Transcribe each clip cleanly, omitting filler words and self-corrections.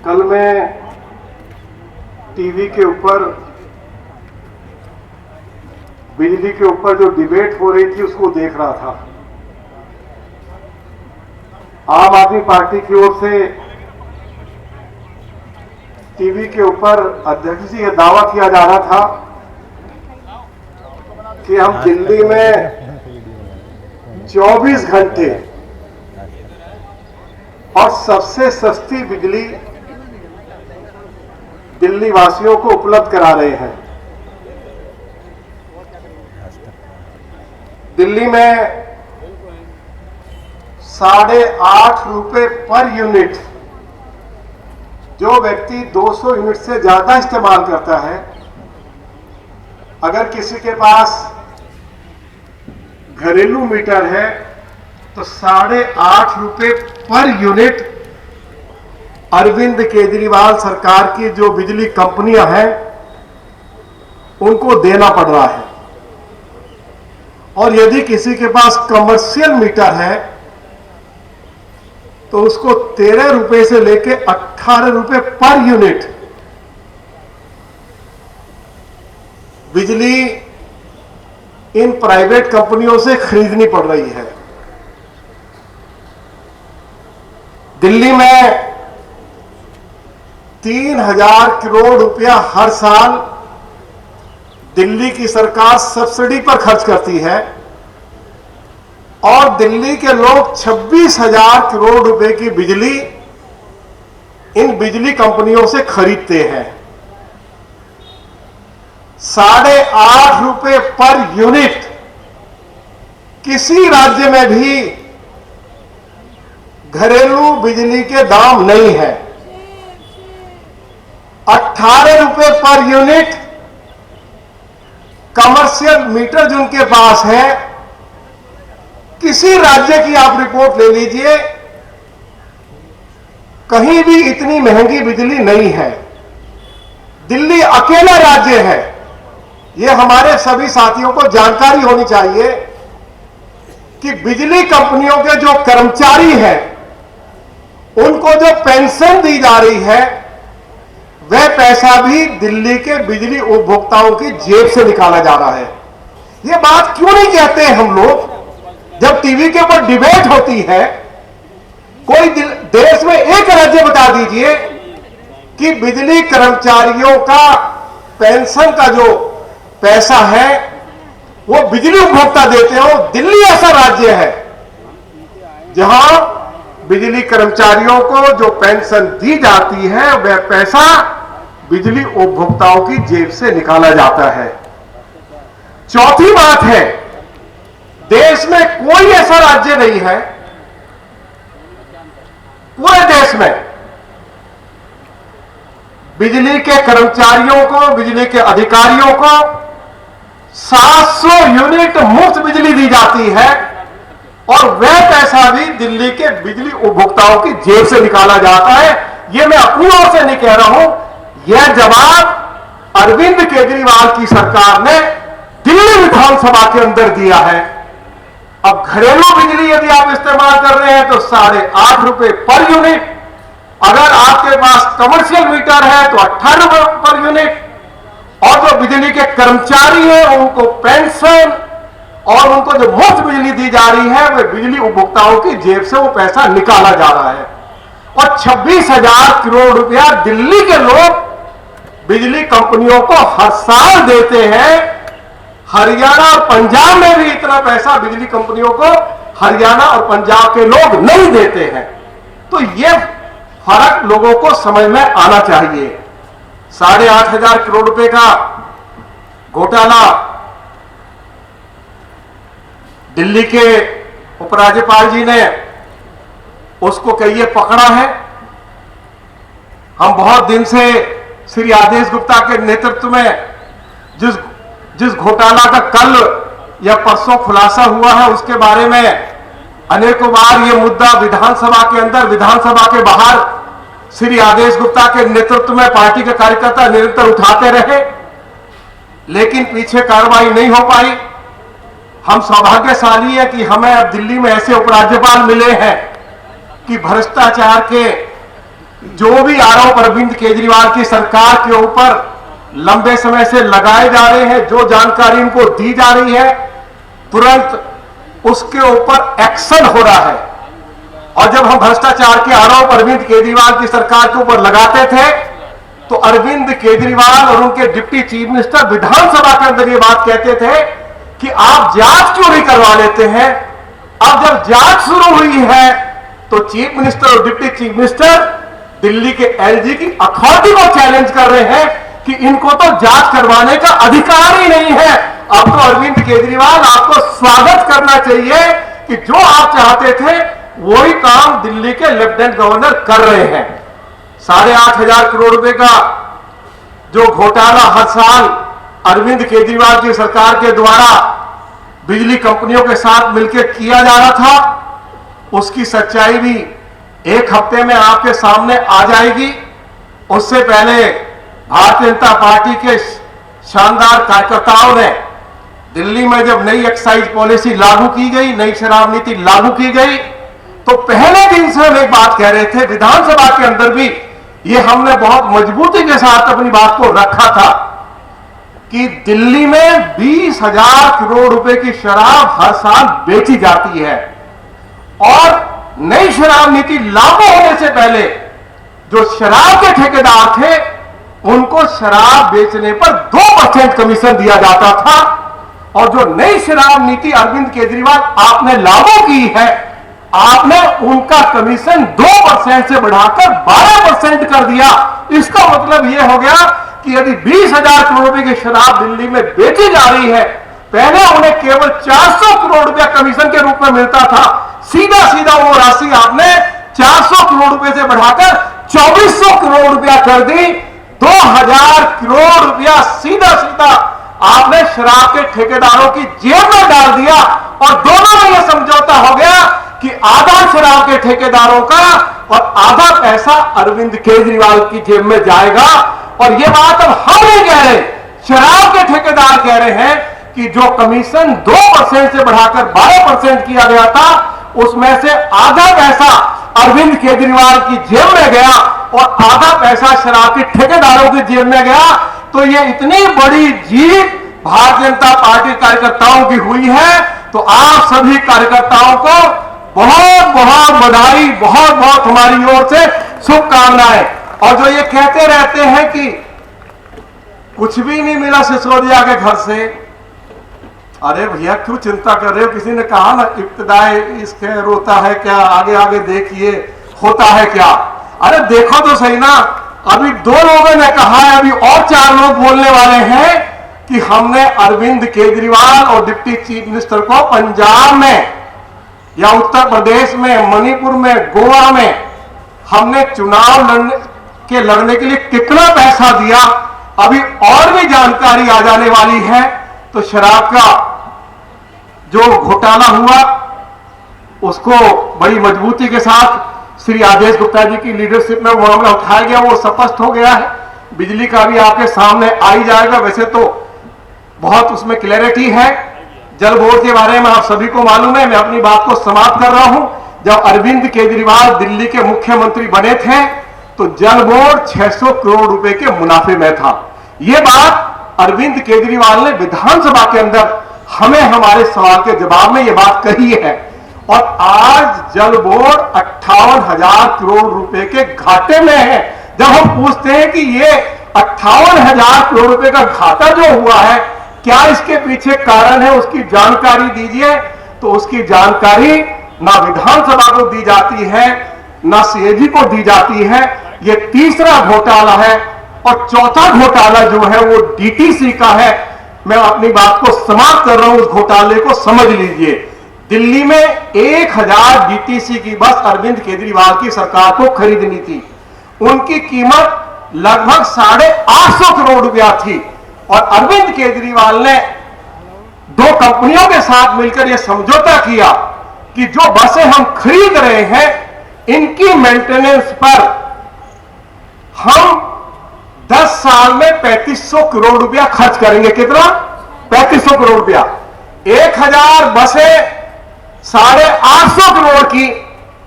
कल मैं टीवी के ऊपर बिजली के ऊपर जो डिबेट हो रही थी उसको देख रहा था। आम आदमी पार्टी की ओर से टीवी के ऊपर अध्यक्ष जी यह दावा किया जा रहा था कि हम दिल्ली में 24 घंटे और सबसे सस्ती बिजली दिल्ली वासियों को उपलब्ध करा रहे हैं। दिल्ली में 8.5 रुपए पर यूनिट जो व्यक्ति 200 यूनिट से ज्यादा इस्तेमाल करता है, अगर किसी के पास घरेलू मीटर है तो 8.5 रुपए पर यूनिट अरविंद केजरीवाल सरकार की जो बिजली कंपनियां हैं उनको देना पड़ रहा है। और यदि किसी के पास कमर्शियल मीटर है तो उसको 13 रुपए से लेके 18 रुपए पर यूनिट बिजली इन प्राइवेट कंपनियों से खरीदनी पड़ रही है। दिल्ली में 3000 करोड़ रुपया हर साल दिल्ली की सरकार सब्सिडी पर खर्च करती है और दिल्ली के लोग 26,000 करोड़ रुपए की बिजली इन बिजली कंपनियों से खरीदते हैं। 8.5 रुपए पर यूनिट किसी राज्य में भी घरेलू बिजली के दाम नहीं है। 18 रुपए पर यूनिट कमर्शियल मीटर जिनके पास है, किसी राज्य की आप रिपोर्ट ले लीजिए, कहीं भी इतनी महंगी बिजली नहीं है। दिल्ली अकेला राज्य है। यह हमारे सभी साथियों को जानकारी होनी चाहिए कि बिजली कंपनियों के जो कर्मचारी हैं उनको जो पेंशन दी जा रही है वह पैसा भी दिल्ली के बिजली उपभोक्ताओं की जेब से निकाला जा रहा है। यह बात क्यों नहीं कहते हम लोग? जब टीवी के ऊपर डिबेट होती है, कोई देश में एक राज्य बता दीजिए कि बिजली कर्मचारियों का पेंशन का जो पैसा है वो बिजली उपभोक्ता देते हो। दिल्ली ऐसा राज्य है जहां बिजली कर्मचारियों को जो पेंशन दी जाती है वह पैसा बिजली उपभोक्ताओं की जेब से निकाला जाता है। चौथी बात है, देश में कोई ऐसा राज्य नहीं है पूरे देश में बिजली के कर्मचारियों को, बिजली के अधिकारियों को 700 यूनिट मुफ्त बिजली दी जाती है और वह पैसा भी दिल्ली के बिजली उपभोक्ताओं की जेब से निकाला जाता है। यह मैं अपनी ओर से नहीं कह रहा हूं, यह जवाब अरविंद केजरीवाल की सरकार ने दिल्ली विधानसभा के अंदर दिया है। अब घरेलू बिजली यदि आप इस्तेमाल कर रहे हैं तो 8.5 रुपए पर यूनिट, अगर आपके पास कमर्शियल मीटर है तो 18 रुपए पर यूनिट, और जो बिजली के कर्मचारी हैं उनको पेंशन और उनको जो मुफ्त बिजली दी जा रही है वह बिजली उपभोक्ताओं की जेब से वो पैसा निकाला जा रहा है। और 26,000 करोड़ रुपया दिल्ली के लोग बिजली कंपनियों को हर साल देते हैं। हरियाणा और पंजाब में भी इतना पैसा बिजली कंपनियों को हरियाणा और पंजाब के लोग नहीं देते हैं। तो यह फर्क लोगों को समझ में आना चाहिए। 8,500 करोड़ रुपए का घोटाला दिल्ली के उपराज्यपाल जी ने उसको कहिए पकड़ा है। हम बहुत दिन से श्री आदेश गुप्ता के नेतृत्व में जिस घोटाला का कल या परसों खुलासा हुआ है उसके बारे में अनेकों बार यह मुद्दा विधानसभा के अंदर, विधानसभा के बाहर श्री आदेश गुप्ता के नेतृत्व में पार्टी के कार्यकर्ता निरंतर उठाते रहे, लेकिन पीछे कार्रवाई नहीं हो पाई। हम सौभाग्यशाली है कि हमें अब दिल्ली में ऐसे उपराज्यपाल मिले हैं कि भ्रष्टाचार के जो भी आरोप अरविंद केजरीवाल की सरकार के ऊपर लंबे समय से लगाए जा रहे हैं, जो जानकारी इनको दी जा रही है, तुरंत उसके ऊपर एक्शन हो रहा है। और जब हम भ्रष्टाचार के आरोप अरविंद केजरीवाल की सरकार के ऊपर लगाते थे, तो अरविंद केजरीवाल और उनके डिप्टी चीफ मिनिस्टर विधानसभा के अंदर ये बात कहते थे कि आप जांच क्यों नहीं करवा लेते हैं। अब जब जांच शुरू हुई है तो चीफ मिनिस्टर और डिप्टी चीफ मिनिस्टर दिल्ली के एलजी की अथॉरिटी को चैलेंज कर रहे हैं कि इनको तो जांच करवाने का अधिकार ही नहीं है। अब तो अरविंद केजरीवाल, आपको स्वागत करना चाहिए कि जो आप चाहते थे वही काम दिल्ली के लेफ्टिनेंट गवर्नर कर रहे हैं। 8,500 करोड़ रुपए का जो घोटाला हर साल अरविंद केजरीवाल की सरकार के द्वारा बिजली कंपनियों के साथ मिलकर किया जा रहा था, उसकी सच्चाई भी एक हफ्ते में आपके सामने आ जाएगी। उससे पहले भारतीय जनता पार्टी के शानदार कार्यकर्ताओं ने दिल्ली में जब नई एक्साइज पॉलिसी लागू की गई, नई शराब नीति लागू की गई, तो पहले दिन से हम एक बात कह रहे थे, विधानसभा के अंदर भी ये हमने बहुत मजबूती के साथ अपनी बात को रखा था कि दिल्ली में 20,000 करोड़ रुपए की शराब हर साल बेची जाती है। और नई शराब नीति लागू होने से पहले जो शराब के ठेकेदार थे उनको शराब बेचने पर 2% कमीशन दिया जाता था। और जो नई शराब नीति अरविंद केजरीवाल आपने लागू की है, आपने उनका कमीशन 2% से बढ़ाकर 12% कर दिया। इसका मतलब यह हो गया कि यदि 20,000 करोड़ रुपए की शराब दिल्ली में बेची जा रही है, पहले उन्हें केवल 400 करोड़ रुपया कमीशन के रूप में मिलता था, सीधा सीधा वो राशि आपने 400 करोड़ रुपए से बढ़ाकर 2400 करोड़ रुपया कर दी। 2,000 करोड़ रुपया सीधा सीधा आपने शराब के ठेकेदारों की जेब में डाल दिया। और दोनों में यह समझौता हो गया कि आधा शराब के ठेकेदारों का और आधा पैसा अरविंद केजरीवाल की जेब में जाएगा। और यह बात अब हम नहीं कह रहे, शराब के ठेकेदार कह रहे हैं कि जो कमीशन 2% से बढ़ाकर 12% किया गया था, उसमें से आधा पैसा अरविंद केजरीवाल की जेब में गया और आधा पैसा शराब के ठेकेदारों की जेब में गया। तो ये इतनी बड़ी जीत भारतीय जनता पार्टी कार्यकर्ताओं की हुई है। तो आप सभी कार्यकर्ताओं को बहुत बहुत बधाई, बहुत बहुत हमारी ओर से शुभकामनाएं। और जो ये कहते रहते हैं कि कुछ भी नहीं मिला सिसोदिया के घर से, अरे भैया क्यों चिंता कर रहे हो। किसी ने कहा ना, इब्तिदाए इसके रोता है क्या, आगे आगे देखिए होता है क्या। अरे देखो तो सही ना, अभी 2 लोगों ने कहा है, अभी और 4 लोग बोलने वाले हैं कि हमने अरविंद केजरीवाल और डिप्टी चीफ मिनिस्टर को पंजाब में या उत्तर प्रदेश में, मणिपुर में, गोवा में हमने चुनाव लड़ने के लिए कितना पैसा दिया। अभी और भी जानकारी आ जाने वाली है। तो शराब का जो घोटाला हुआ उसको बड़ी मजबूती के साथ श्री आदेश गुप्ता जी की लीडरशिप में वो मामला उठाया गया, वो स्पष्ट हो गया है। बिजली का भी आपके सामने आ ही जाएगा। वैसे तो बहुत उसमें क्लैरिटी है। जल बोर्ड के बारे में आप सभी को मालूम है। मैं अपनी बात को समाप्त कर रहा हूं। जब अरविंद केजरीवाल दिल्ली के मुख्यमंत्री बने थे तो जल बोर्ड 600 करोड़ रुपए के मुनाफे में था। यह बात अरविंद केजरीवाल ने विधानसभा के अंदर हमें हमारे सवाल के जवाब में यह बात कही है। और आज जल बोर्ड 58,000 करोड़ रुपए के घाटे में है। जब हम पूछते हैं कि ये 58,000 करोड़ रुपए का घाटा जो हुआ है, क्या इसके पीछे कारण है, उसकी जानकारी दीजिए। तो उसकी जानकारी ना विधानसभा को दी जाती है, ना सीएजी को दी जाती है। ये तीसरा घोटाला है। और चौथा घोटाला जो है वो डीटीसी का है। मैं अपनी बात को समाप्त कर रहा हूं, उस घोटाले को समझ लीजिए। दिल्ली में 1000 डीटीसी की बस अरविंद केजरीवाल की सरकार को खरीदनी थी। उनकी कीमत लगभग 850 करोड़ रुपया थी। और अरविंद केजरीवाल ने 2 कंपनियों के साथ मिलकर यह समझौता किया कि जो बसें हम खरीद रहे हैं, इनकी मेंटेनेंस पर हम 10 साल में 3500 करोड़ रुपया खर्च करेंगे। कितना? 3500 करोड़ रुपया। 1000 बसें 850 करोड़ की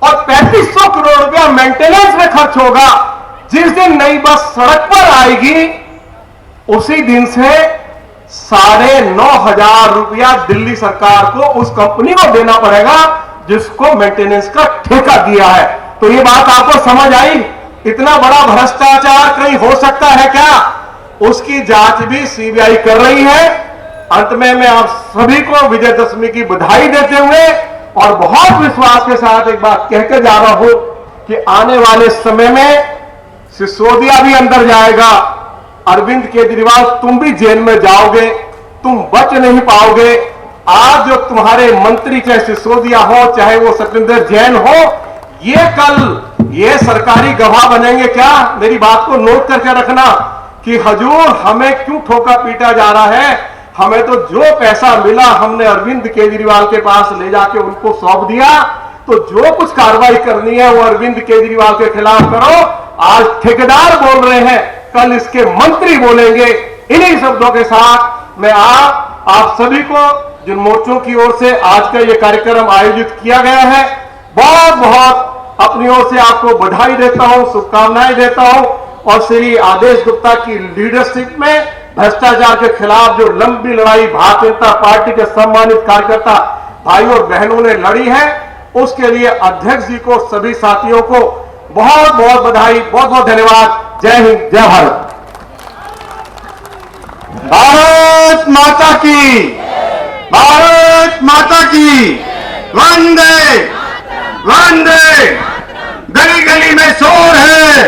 और 3500 करोड़ रुपया मेंटेनेंस में खर्च होगा। जिस दिन नई बस सड़क पर आएगी उसी दिन से 9,500 रुपया दिल्ली सरकार को उस कंपनी को देना पड़ेगा जिसको मेंटेनेंस का ठेका दिया है। तो ये बात आपको समझ आई? इतना बड़ा भ्रष्टाचार कहीं हो सकता है क्या? उसकी जांच भी सीबीआई कर रही है। अंत में मैं आप सभी को विजयदशमी की बधाई देते हुए और बहुत विश्वास के साथ एक बात कहकर जा रहा हूं कि आने वाले समय में सिसोदिया भी अंदर जाएगा। अरविंद केजरीवाल, तुम भी जेल में जाओगे, तुम बच नहीं पाओगे। आज जो तुम्हारे मंत्री चाहे सिसोदिया हो चाहे वो सत्येंद्र जैन हो, ये कल ये सरकारी गवाह बनेंगे क्या? मेरी बात को नोट करके रखना कि हजूर हमें क्यों ठोका पीटा जा रहा है। हमें तो जो पैसा मिला हमने अरविंद केजरीवाल के पास ले जाके उनको सौंप दिया। तो जो कुछ कार्रवाई करनी है वो अरविंद केजरीवाल के खिलाफ करो। आज ठेकेदार बोल रहे हैं, कल इसके मंत्री बोलेंगे। इन्हीं शब्दों के साथ मैं आप सभी को जिन मोर्चों की ओर से आज का ये कार्यक्रम आयोजित किया गया है, बहुत बहुत अपनी ओर से आपको बधाई देता हूं, शुभकामनाएं देता हूं। और श्री आदेश गुप्ता की लीडरशिप में भ्रष्टाचार के खिलाफ जो लंबी लड़ाई भारतीय जनता पार्टी के सम्मानित कार्यकर्ता भाइयों और बहनों ने लड़ी है, उसके लिए अध्यक्ष जी को, सभी साथियों को बहुत बहुत बधाई, बहुत बहुत धन्यवाद। जय हिंद, जय भारत। भारत माता की, भारत माता की, वंदे वंदे। गली गली में शोर है,